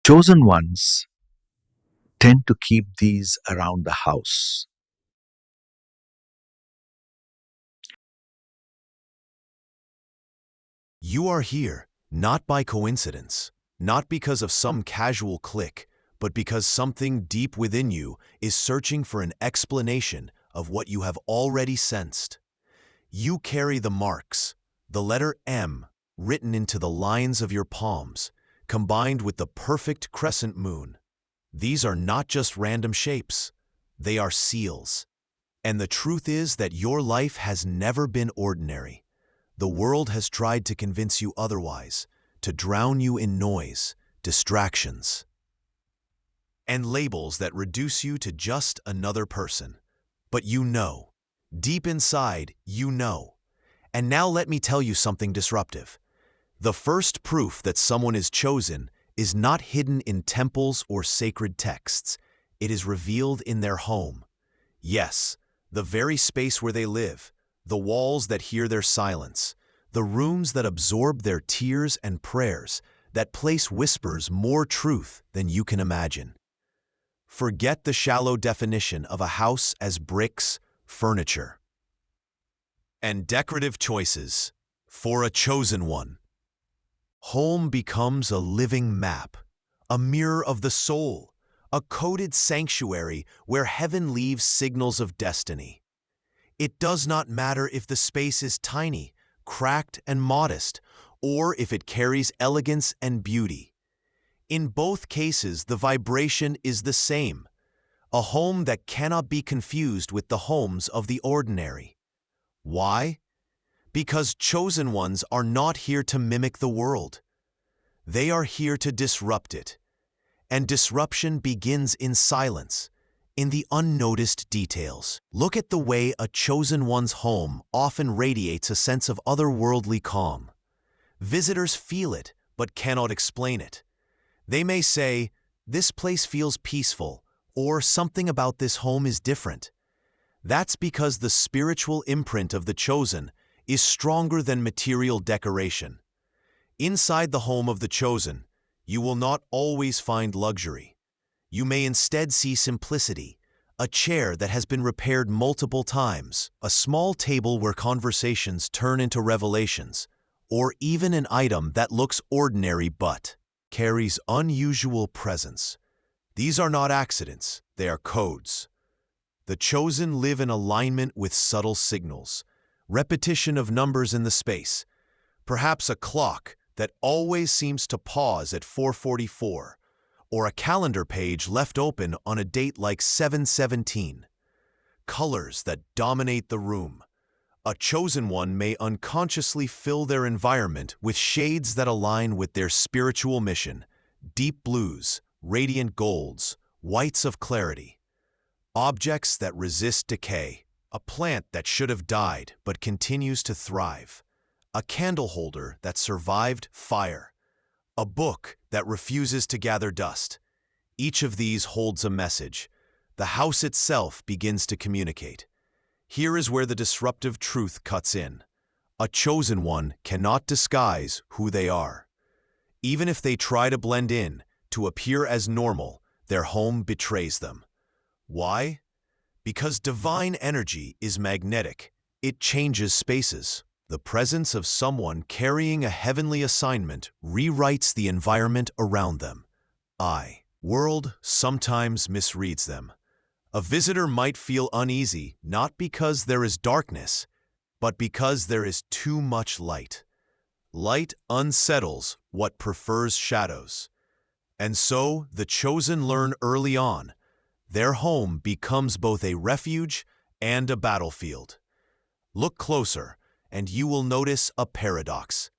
Chosen ones tend to keep these around the house. You are here, not by coincidence, not because of some casual click, but because something deep within you is searching for an explanation of what you have already sensed. You carry the marks, the letter M, written into the lines of your palms, combined with the perfect crescent moon. These are not just random shapes, they are seals. And the truth is that your life has never been ordinary. The world has tried to convince you otherwise, to drown you in noise, distractions, and labels that reduce you to just another person. But you know, deep inside, you know. And now let me tell you something disruptive. The first proof that someone is chosen is not hidden in temples or sacred texts. It is revealed in their home. Yes, the very space where they live, the walls that hear their silence, the rooms that absorb their tears and prayers, that place whispers more truth than you can imagine. Forget the shallow definition of a house as bricks, furniture, and decorative choices. For a chosen one, home becomes a living map, a mirror of the soul, a coded sanctuary where heaven leaves signals of destiny. It does not matter if the space is tiny, cracked, and modest, or if it carries elegance and beauty. In both cases, the vibration is the same, a home that cannot be confused with the homes of the ordinary. Why? Because chosen ones are not here to mimic the world. They are here to disrupt it. And disruption begins in silence, in the unnoticed details. Look at the way a chosen one's home often radiates a sense of otherworldly calm. Visitors feel it, but cannot explain it. They may say, "This place feels peaceful," or "Something about this home is different." That's because the spiritual imprint of the chosen is stronger than material decoration. Inside the home of the chosen, you will not always find luxury. You may instead see simplicity, a chair that has been repaired multiple times, a small table where conversations turn into revelations, or even an item that looks ordinary but carries unusual presence. These are not accidents, they are codes. The chosen live in alignment with subtle signals, repetition of numbers in the space, perhaps a clock that always seems to pause at 4:44, or a calendar page left open on a date like 7/17. Colors that dominate the room. A chosen one may unconsciously fill their environment with shades that align with their spiritual mission: deep blues, radiant golds, whites of clarity. Objects that resist decay. A plant that should have died but continues to thrive. A candle holder that survived fire. A book that refuses to gather dust. Each of these holds a message. The house itself begins to communicate. Here is where the disruptive truth cuts in. A chosen one cannot disguise who they are. Even if they try to blend in, to appear as normal, their home betrays them. Why? Because divine energy is magnetic. It changes spaces. The presence of someone carrying a heavenly assignment rewrites the environment around them. World sometimes misreads them. A visitor might feel uneasy not because there is darkness, but because there is too much light. Light unsettles what prefers shadows. And so the chosen learn early on. Their home becomes both a refuge and a battlefield. Look closer, and you will notice a paradox.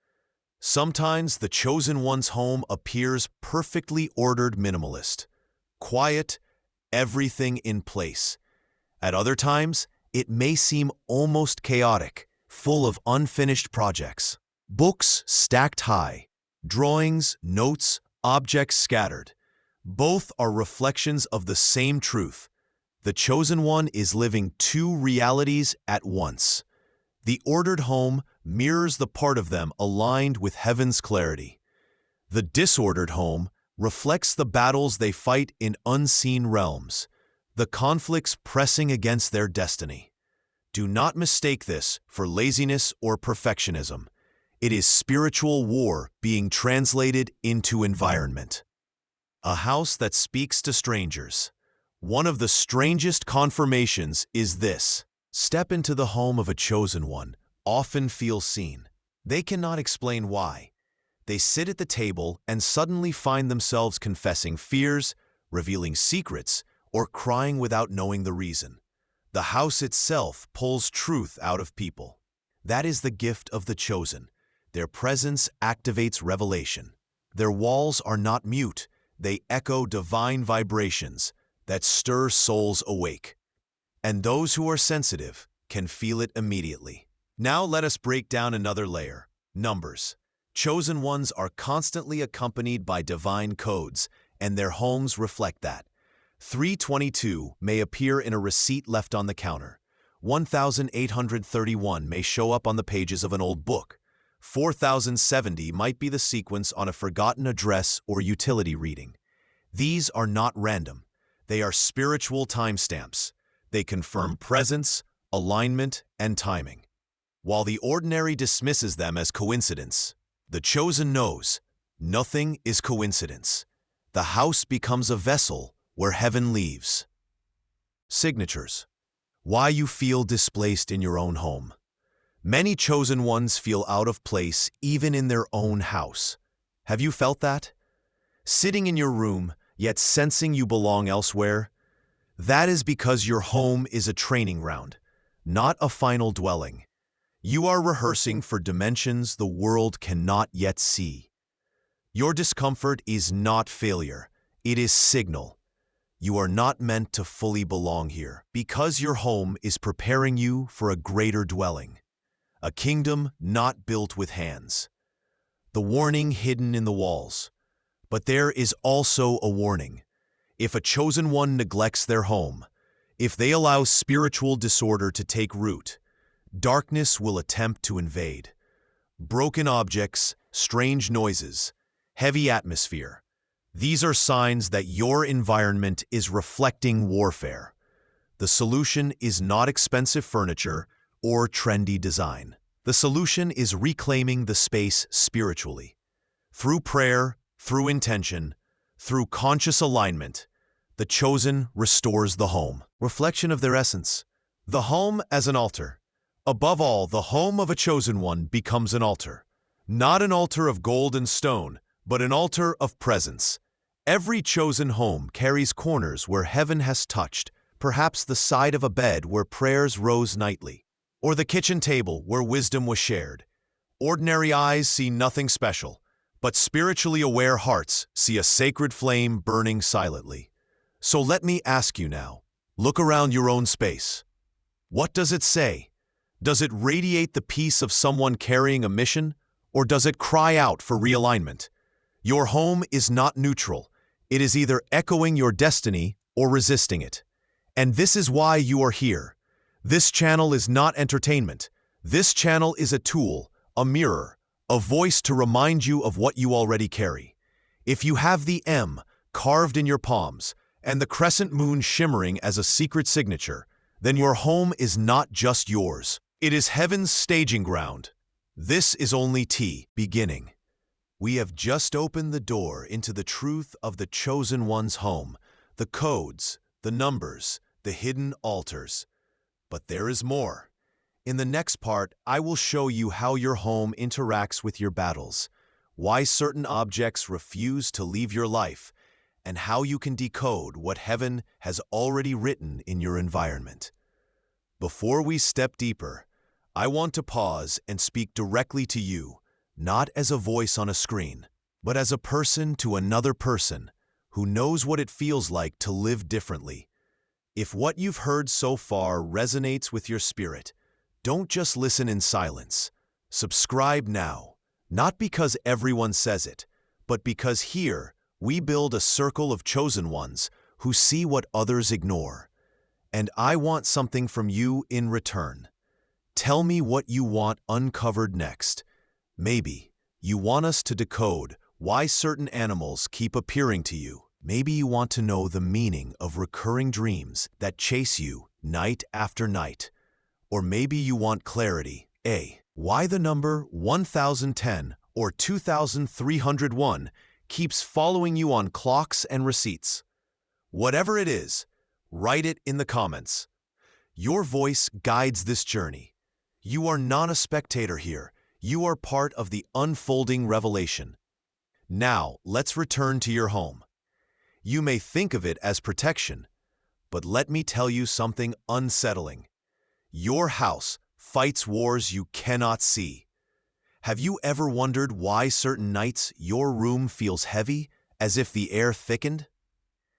Sometimes the chosen one's home appears perfectly ordered minimalist. Quiet, everything in place. At other times, it may seem almost chaotic, full of unfinished projects. Books stacked high, drawings, notes, objects scattered. Both are reflections of the same truth. The chosen one is living two realities at once. The ordered home mirrors the part of them aligned with heaven's clarity. The disordered home reflects the battles they fight in unseen realms, the conflicts pressing against their destiny. Do not mistake this for laziness or perfectionism. It is spiritual war being translated into environment. A house that speaks to strangers. One of the strangest confirmations is this. Step into the home of a chosen one, often feel seen. They cannot explain why. They sit at the table and suddenly find themselves confessing fears, revealing secrets, or crying without knowing the reason. The house itself pulls truth out of people. That is the gift of the chosen. Their presence activates revelation. Their walls are not mute. They echo divine vibrations that stir souls awake. And those who are sensitive can feel it immediately. Now let us break down another layer. Numbers. Chosen ones are constantly accompanied by divine codes, and their homes reflect that. 322 may appear in a receipt left on the counter. 1831 may show up on the pages of an old book. 4070 might be the sequence on a forgotten address or utility reading. These are not random. They are spiritual timestamps. They confirm presence, alignment, and timing. While the ordinary dismisses them as coincidence, the chosen knows nothing is coincidence. The house becomes a vessel where heaven leaves. Signatures. Why you feel displaced in your own home. Many chosen ones feel out of place even in their own house. Have you felt that? Sitting in your room, yet sensing you belong elsewhere? That is because your home is a training ground, not a final dwelling. You are rehearsing for dimensions the world cannot yet see. Your discomfort is not failure, it is signal. You are not meant to fully belong here, because your home is preparing you for a greater dwelling, a kingdom not built with hands. The warning hidden in the walls. But there is also a warning. If a chosen one neglects their home, if they allow spiritual disorder to take root, darkness will attempt to invade. Broken objects, strange noises, heavy atmosphere. These are signs that your environment is reflecting warfare. The solution is not expensive furniture or trendy design. The solution is reclaiming the space spiritually. Through prayer, through intention, through conscious alignment, the chosen restores the home. Reflection of their essence. The home as an altar. Above all, the home of a chosen one becomes an altar. Not an altar of gold and stone, but an altar of presence. Every chosen home carries corners where heaven has touched, perhaps the side of a bed where prayers rose nightly, or the kitchen table where wisdom was shared. Ordinary eyes see nothing special, but spiritually aware hearts see a sacred flame burning silently. So let me ask you now, look around your own space. What does it say? Does it radiate the peace of someone carrying a mission, or does it cry out for realignment? Your home is not neutral. It is either echoing your destiny or resisting it. And this is why you are here. This channel is not entertainment. This channel is a tool, a mirror, a voice to remind you of what you already carry. If you have the M carved in your palms and the crescent moon shimmering as a secret signature, then your home is not just yours. It is heaven's staging ground. This is only beginning. We have just opened the door into the truth of the chosen one's home, the codes, the numbers, the hidden altars. But there is more. In the next part, I will show you how your home interacts with your battles, why certain objects refuse to leave your life, and how you can decode what heaven has already written in your environment. Before we step deeper, I want to pause and speak directly to you, not as a voice on a screen, but as a person to another person who knows what it feels like to live differently. If what you've heard so far resonates with your spirit, don't just listen in silence. Subscribe now, not because everyone says it, but because here we build a circle of chosen ones who see what others ignore. And I want something from you in return. Tell me what you want uncovered next. Maybe you want us to decode Why certain animals keep appearing to you. Maybe you want to know the meaning of recurring dreams that chase you night after night. Or maybe you want clarity. A. Why the number 1010 or 2301 keeps following you on clocks and receipts. Whatever it is, write it in the comments. Your voice guides this journey. You are not a spectator here. You are part of the unfolding revelation. Now, let's return to your home. You may think of it as protection, but let me tell you something unsettling. Your house fights wars you cannot see. Have you ever wondered why certain nights your room feels heavy, as if the air thickened?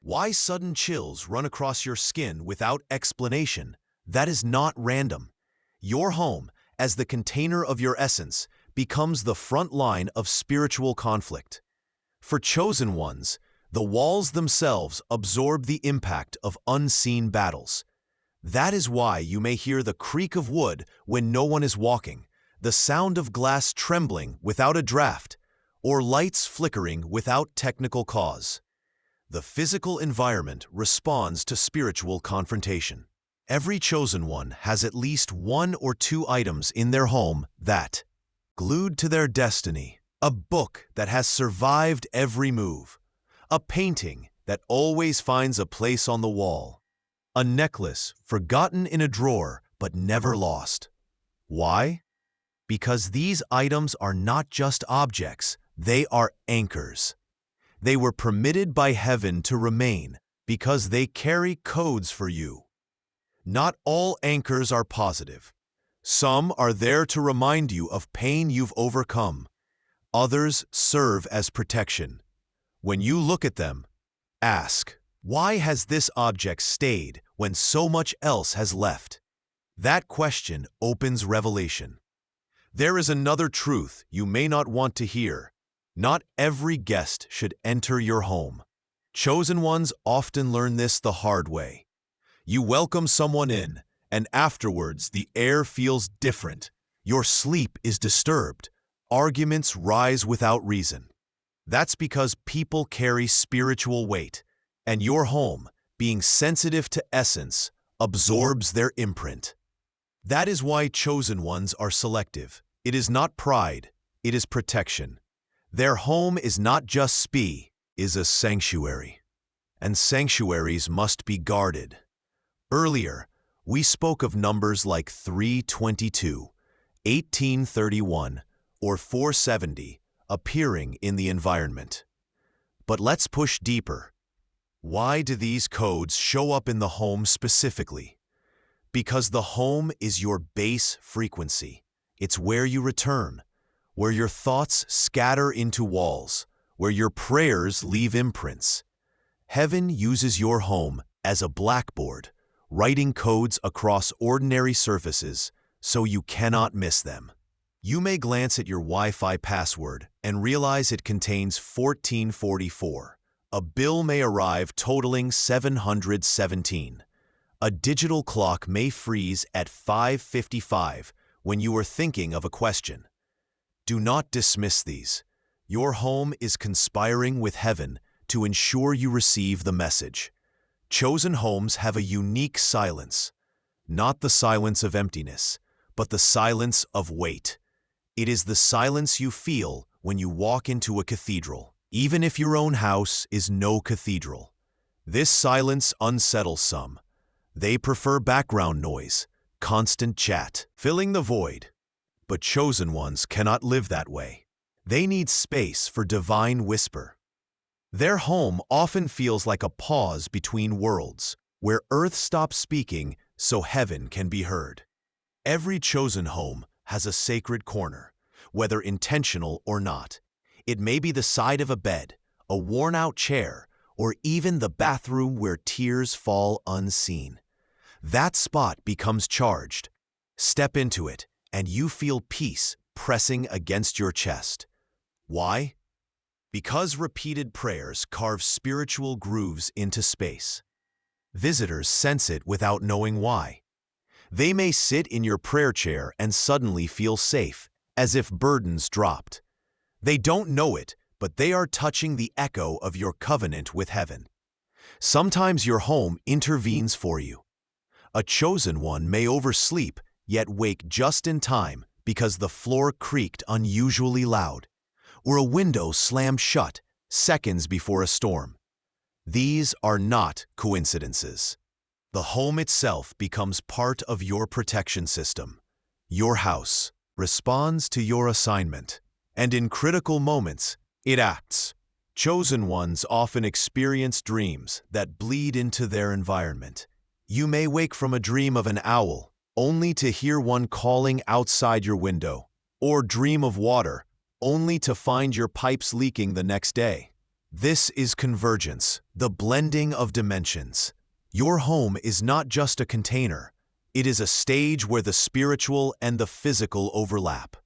Why sudden chills run across your skin without explanation? That is not random. Your home, as the container of your essence, becomes the front line of spiritual conflict. For chosen ones, the walls themselves absorb the impact of unseen battles. That is why you may hear the creak of wood when no one is walking, the sound of glass trembling without a draft, or lights flickering without technical cause. The physical environment responds to spiritual confrontation. Every chosen one has at least 1 or 2 items in their home that, glued to their destiny, a book that has survived every move, a painting that always finds a place on the wall, a necklace forgotten in a drawer but never lost. Why? Because these items are not just objects, they are anchors. They were permitted by heaven to remain because they carry codes for you. Not all anchors are positive. Some are there to remind you of pain you've overcome. Others serve as protection. When you look at them, ask, why has this object stayed when so much else has left? That question opens revelation. There is another truth you may not want to hear. Not every guest should enter your home. Chosen ones often learn this the hard way. You welcome someone in, and afterwards the air feels different. Your sleep is disturbed. Arguments rise without reason. That's because people carry spiritual weight, and your home, being sensitive to essence, absorbs their imprint. That is why chosen ones are selective. It is not pride, it is protection. Their home is not just spi, is a sanctuary. And sanctuaries must be guarded. Earlier, we spoke of numbers like 322, 1831, or 470 appearing in the environment. But let's push deeper. Why do these codes show up in the home specifically? Because the home is your base frequency. It's where you return, where your thoughts scatter into walls, where your prayers leave imprints. Heaven uses your home as a blackboard, writing codes across ordinary surfaces so you cannot miss them. You may glance at your Wi-Fi password and realize it contains 1444. A bill may arrive totaling 717. A digital clock may freeze at 5:55 when you are thinking of a question. Do not dismiss these. Your home is conspiring with heaven to ensure you receive the message. Chosen homes have a unique silence, not the silence of emptiness, but the silence of weight. It is the silence you feel when you walk into a cathedral, even if your own house is no cathedral. This silence unsettles some. They prefer background noise, constant chat, filling the void. But chosen ones cannot live that way. They need space for divine whisper. Their home often feels like a pause between worlds, where earth stops speaking so heaven can be heard. Every chosen home has a sacred corner, whether intentional or not. It may be the side of a bed, a worn-out chair, or even the bathroom where tears fall unseen. That spot becomes charged. Step into it, and you feel peace pressing against your chest. Why? Because repeated prayers carve spiritual grooves into space. Visitors sense it without knowing why. They may sit in your prayer chair and suddenly feel safe, as if burdens dropped. They don't know it, but they are touching the echo of your covenant with heaven. Sometimes your home intervenes for you. A chosen one may oversleep, yet wake just in time because the floor creaked unusually loud, or a window slammed shut seconds before a storm. These are not coincidences. The home itself becomes part of your protection system. Your house responds to your assignment, and in critical moments, it acts. Chosen ones often experience dreams that bleed into their environment. You may wake from a dream of an owl, only to hear one calling outside your window, or dream of water, only to find your pipes leaking the next day. This is convergence, the blending of dimensions. Your home is not just a container. It is a stage where the spiritual and the physical overlap.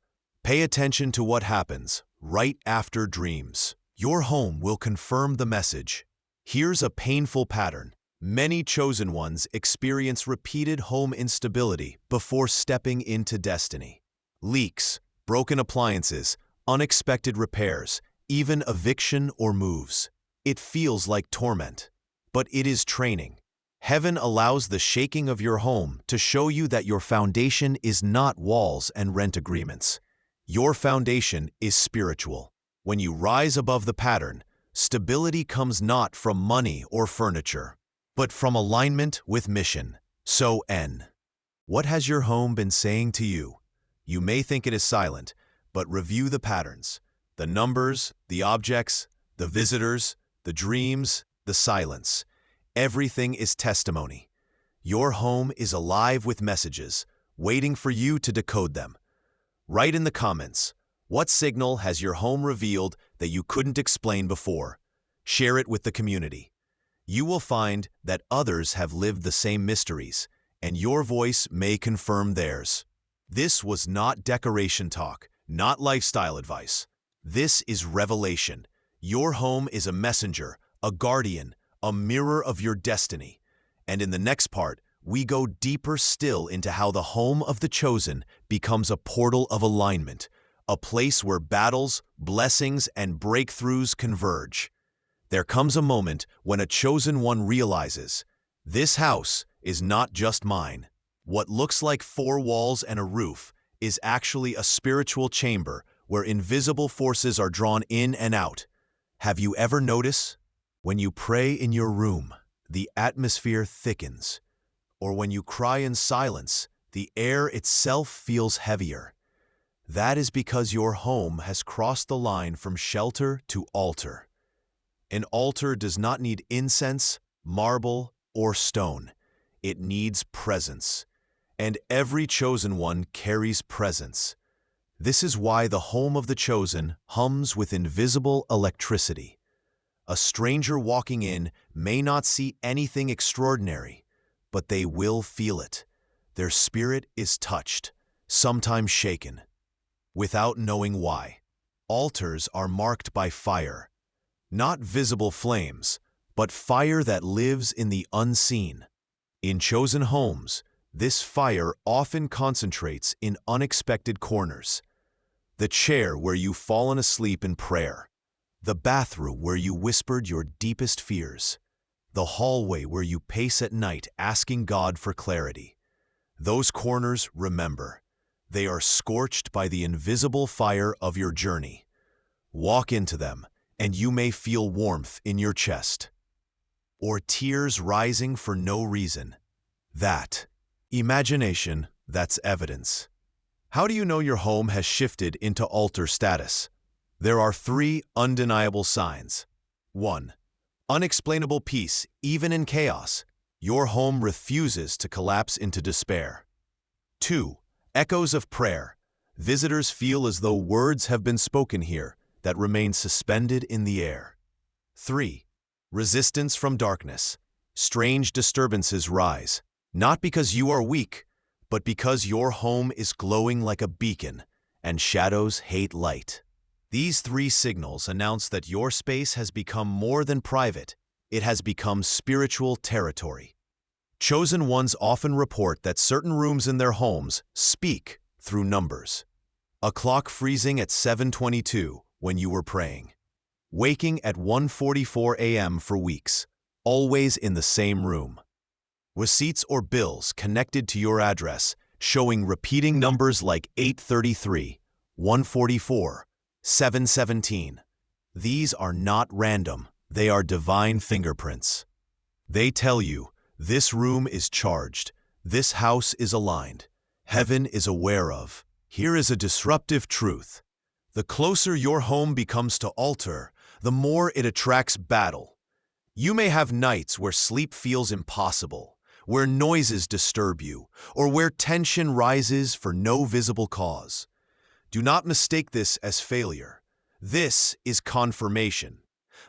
Pay attention to what happens right after dreams. Your home will confirm the message. Here's a painful pattern. Many chosen ones experience repeated home instability before stepping into destiny. Leaks, broken appliances, unexpected repairs, even eviction or moves. It feels like torment, but it is training. Heaven allows the shaking of your home to show you that your foundation is not walls and rent agreements. Your foundation is spiritual. When you rise above the pattern, stability comes not from money or furniture, but from alignment with mission. So N. What has your home been saying to you? You may think it is silent, but review the patterns. The numbers, the objects, the visitors, the dreams, the silence. Everything is testimony. Your home is alive with messages, waiting for you to decode them. Write in the comments, what signal has your home revealed that you couldn't explain before? Share it with the community. You will find that others have lived the same mysteries, and your voice may confirm theirs. This was not decoration talk, not lifestyle advice. This is revelation. Your home is a messenger, a guardian, a mirror of your destiny. And in the next part, we go deeper still into how the home of the chosen becomes a portal of alignment, a place where battles, blessings, and breakthroughs converge. There comes a moment when a chosen one realizes, this house is not just mine. What looks like 4 walls and a roof is actually a spiritual chamber where invisible forces are drawn in and out. Have you ever noticed? When you pray in your room, the atmosphere thickens. Or when you cry in silence, the air itself feels heavier. That is because your home has crossed the line from shelter to altar. An altar does not need incense, marble, or stone. It needs presence. And every chosen one carries presence. This is why the home of the chosen hums with invisible electricity. A stranger walking in may not see anything extraordinary, but they will feel it. Their spirit is touched, sometimes shaken, without knowing why. Altars are marked by fire, not visible flames, but fire that lives in the unseen. In chosen homes, this fire often concentrates in unexpected corners. The chair where you've fallen asleep in prayer, the bathroom where you whispered your deepest fears, the hallway where you pace at night asking God for clarity. Those corners, remember, they are scorched by the invisible fire of your journey. Walk into them, and you may feel warmth in your chest, or tears rising for no reason. That imagination, that's evidence. How do you know your home has shifted into altar status? There are 3 undeniable signs. 1. Unexplainable peace, even in chaos. Your home refuses to collapse into despair. 2. Echoes of prayer. Visitors feel as though words have been spoken here that remain suspended in the air. 3. Resistance from darkness. Strange disturbances rise, not because you are weak, but because your home is glowing like a beacon, and shadows hate light. These 3 signals announce that your space has become more than private. It has become spiritual territory. Chosen ones often report that certain rooms in their homes speak through numbers. A clock freezing at 7:22 when you were praying. waking at 1:44 a.m. for weeks, always in the same room. Receipts or bills connected to your address showing repeating numbers like 833, 144, 717. These are not random, they are divine fingerprints. They tell you, this room is charged, this house is aligned, heaven is aware of. Here is a disruptive truth. The closer your home becomes to altar, the more it attracts battle. You may have nights where sleep feels impossible, where noises disturb you, or where tension rises for no visible cause. Do not mistake this as failure. This is confirmation.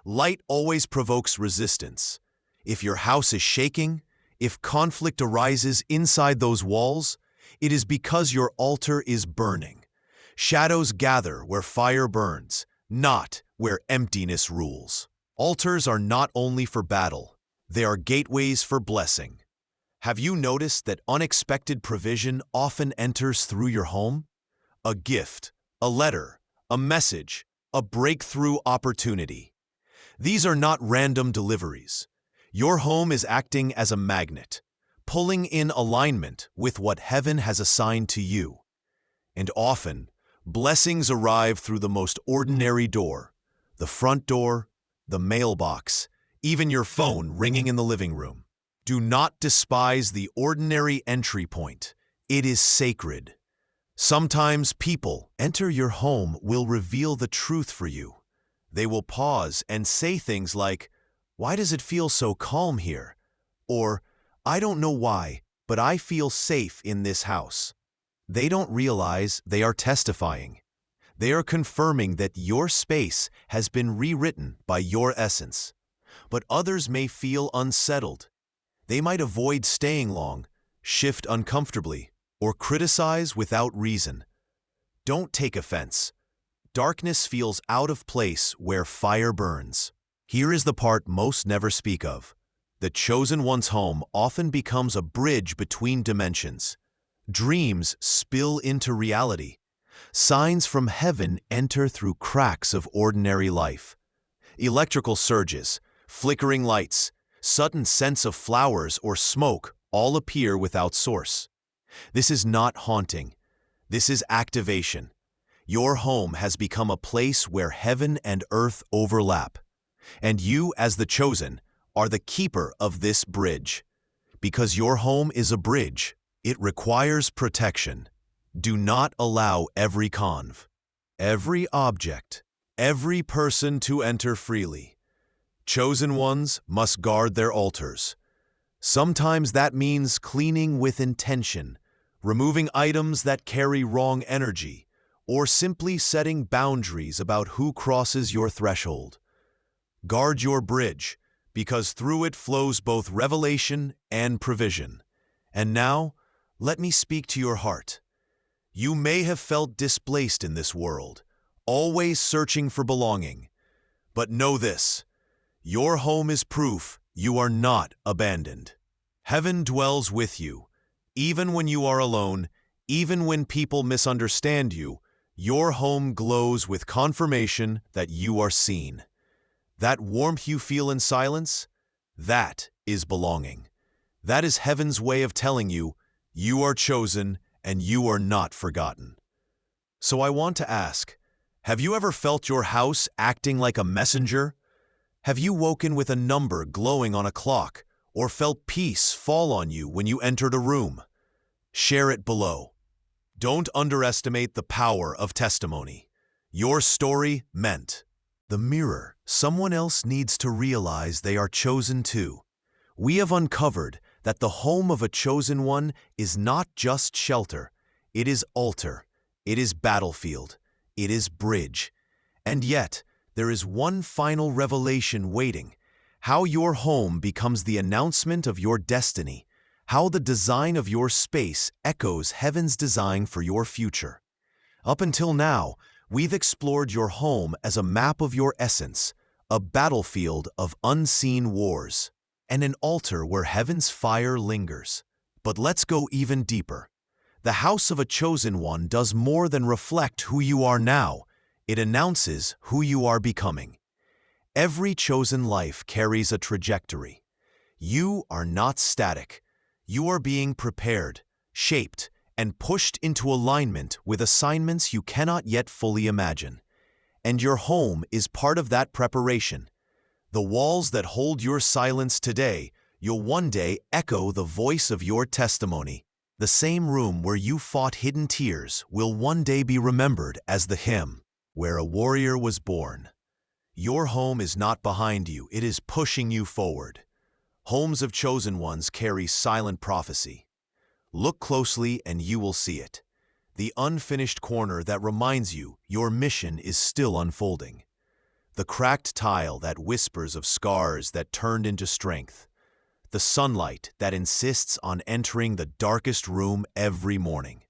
Light always provokes resistance. If your house is shaking, if conflict arises inside those walls, it is because your altar is burning. Shadows gather where fire burns, not where emptiness rules. Altars are not only for battle, they are gateways for blessing. Have you noticed that unexpected provision often enters through your home? A gift, a letter, a message, a breakthrough opportunity. These are not random deliveries. Your home is acting as a magnet, pulling in alignment with what heaven has assigned to you. And often, blessings arrive through the most ordinary door, the front door, the mailbox, even your phone ringing in the living room. Do not despise the ordinary entry point. It is sacred. Sometimes people enter your home will reveal the truth for you. They will pause and say things like, "Why does it feel so calm here?" Or, "I don't know why, but I feel safe in this house." They don't realize they are testifying. They are confirming that your space has been rewritten by your essence. But others may feel unsettled. They might avoid staying long, shift uncomfortably, or criticize without reason. Don't take offense. Darkness feels out of place where fire burns. Here is the part most never speak of. The chosen one's home often becomes a bridge between dimensions. Dreams spill into reality. Signs from heaven enter through cracks of ordinary life. Electrical surges, flickering lights, sudden scents of flowers or smoke all appear without source. This is not haunting. This is activation. Your home has become a place where heaven and earth overlap. And you, as the chosen, are the keeper of this bridge. Because your home is a bridge, it requires protection. Do not allow every conv, every object, every person to enter freely. Chosen ones must guard their altars. Sometimes that means cleaning with intention, removing items that carry wrong energy, or simply setting boundaries about who crosses your threshold. Guard your bridge, because through it flows both revelation and provision. And now, let me speak to your heart. You may have felt displaced in this world, always searching for belonging. But know this. Your home is proof you are not abandoned. Heaven dwells with you. Even when you are alone, even when people misunderstand you, your home glows with confirmation that you are seen. That warmth you feel in silence, that is belonging. That is heaven's way of telling you, you are chosen and you are not forgotten. So I want to ask, have you ever felt your house acting like a messenger? Have you woken with a number glowing on a clock, or felt peace fall on you when you entered a room? Share it below. Don't underestimate the power of testimony. Your story meant. The mirror, someone else needs to realize they are chosen too. We have uncovered that the home of a chosen one is not just shelter, it is altar, it is battlefield, it is bridge. And yet, there is one final revelation waiting, how your home becomes the announcement of your destiny, how the design of your space echoes heaven's design for your future. Up until now, we've explored your home as a map of your essence, a battlefield of unseen wars, and an altar where heaven's fire lingers. But let's go even deeper. The house of a chosen one does more than reflect who you are now. It announces who you are becoming. Every chosen life carries a trajectory. You are not static. You are being prepared, shaped, and pushed into alignment with assignments you cannot yet fully imagine. And your home is part of that preparation. The walls that hold your silence today, you'll one day echo the voice of your testimony. The same room where you fought hidden tears will one day be remembered as the hymn where a warrior was born. Your home is not behind you, it is pushing you forward. Homes of chosen ones carry silent prophecy. Look closely and you will see it. The unfinished corner that reminds you your mission is still unfolding. The cracked tile that whispers of scars that turned into strength. The sunlight that insists on entering the darkest room every morning.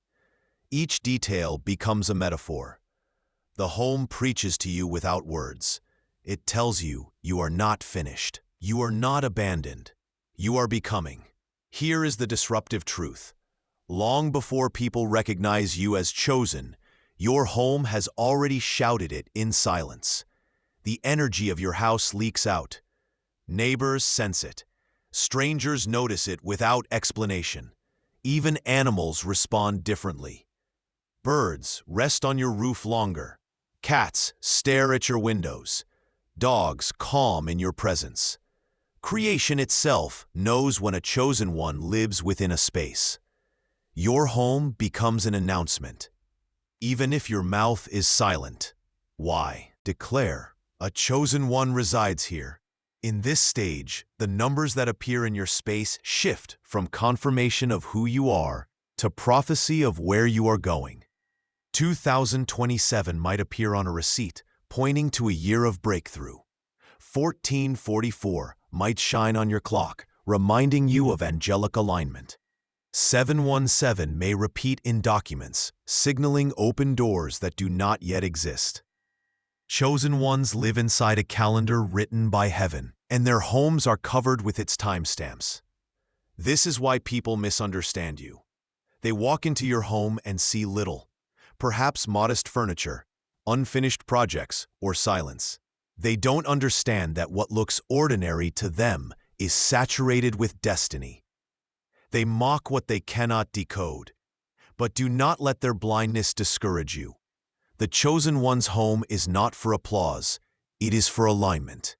Each detail becomes a metaphor. The home preaches to you without words. It tells you you are not finished. You are not abandoned. You are becoming. Here is the disruptive truth. Long before people recognize you as chosen, your home has already shouted it in silence. The energy of your house leaks out. Neighbors sense it. Strangers notice it without explanation. Even animals respond differently. Birds rest on your roof longer. Cats stare at your windows. Dogs calm in your presence. Creation itself knows when a chosen one lives within a space. Your home becomes an announcement. Even if your mouth is silent. Why? Declare, a chosen one resides here. In this stage, the numbers that appear in your space shift from confirmation of who you are to prophecy of where you are going. 2027 might appear on a receipt, pointing to a year of breakthrough. 1444 might shine on your clock, reminding you of angelic alignment. 717 may repeat in documents, signaling open doors that do not yet exist. Chosen ones live inside a calendar written by heaven, and their homes are covered with its timestamps. This is why people misunderstand you. They walk into your home and see little, perhaps modest furniture, unfinished projects, or silence. They don't understand that what looks ordinary to them is saturated with destiny. They mock what they cannot decode. But do not let their blindness discourage you. The chosen one's home is not for applause, it is for alignment.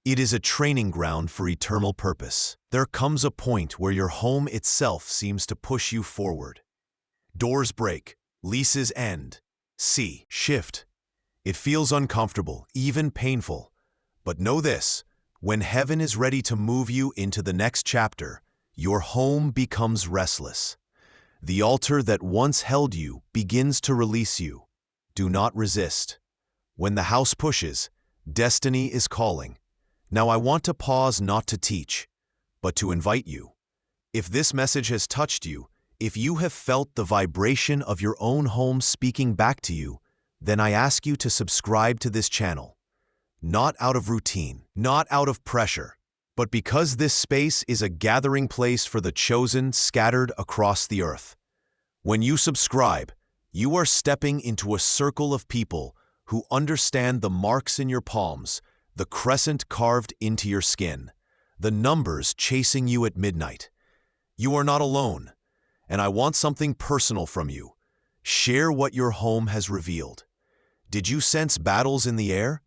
It is a training ground for eternal purpose. There comes a point where your home itself seems to push you forward. Doors break, leases end, shift. It feels uncomfortable, even painful. But know this, when heaven is ready to move you into the next chapter, your home becomes restless. The altar that once held you begins to release you. Do not resist. When the house pushes, destiny is calling. Now I want to pause not to teach, but to invite you. If this message has touched you, if you have felt the vibration of your own home speaking back to you, then I ask you to subscribe to this channel. Not out of routine, not out of pressure, but because this space is a gathering place for the chosen scattered across the earth. When you subscribe, you are stepping into a circle of people who understand the marks in your palms, the crescent carved into your skin, the numbers chasing you at midnight. You are not alone, and I want something personal from you. Share what your home has revealed. Did you sense battles in the air?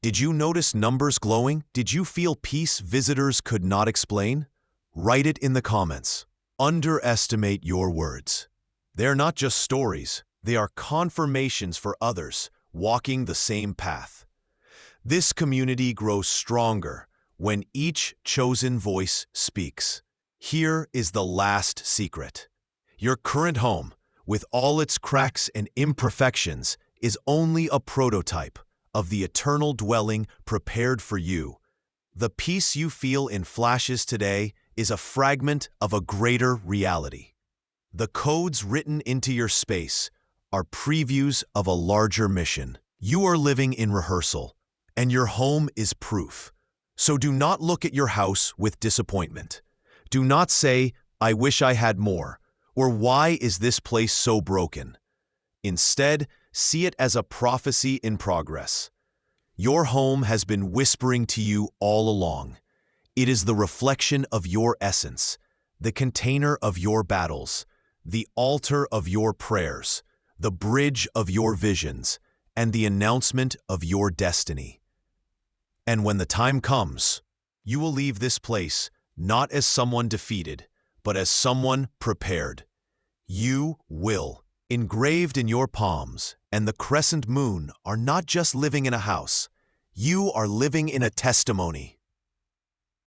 Did you notice numbers glowing? Did you feel peace visitors could not explain? Write it in the comments. Underestimate your words. They're not just stories, they are confirmations for others walking the same path. This community grows stronger when each chosen voice speaks. Here is the last secret. Your current home, with all its cracks and imperfections, is only a prototype of the eternal dwelling prepared for you. The peace you feel in flashes today is a fragment of a greater reality. The codes written into your space are previews of a larger mission. You are living in rehearsal, and your home is proof. So do not look at your house with disappointment. Do not say, "I wish I had more," or "Why is this place so broken?" Instead, see it as a prophecy in progress. Your home has been whispering to you all along. It is the reflection of your essence, the container of your battles, the altar of your prayers, the bridge of your visions, and the announcement of your destiny. And when the time comes, you will leave this place not as someone defeated, but as someone prepared. You will, engraved in your palms, and the crescent moon are not just living in a house. You are living in a testimony.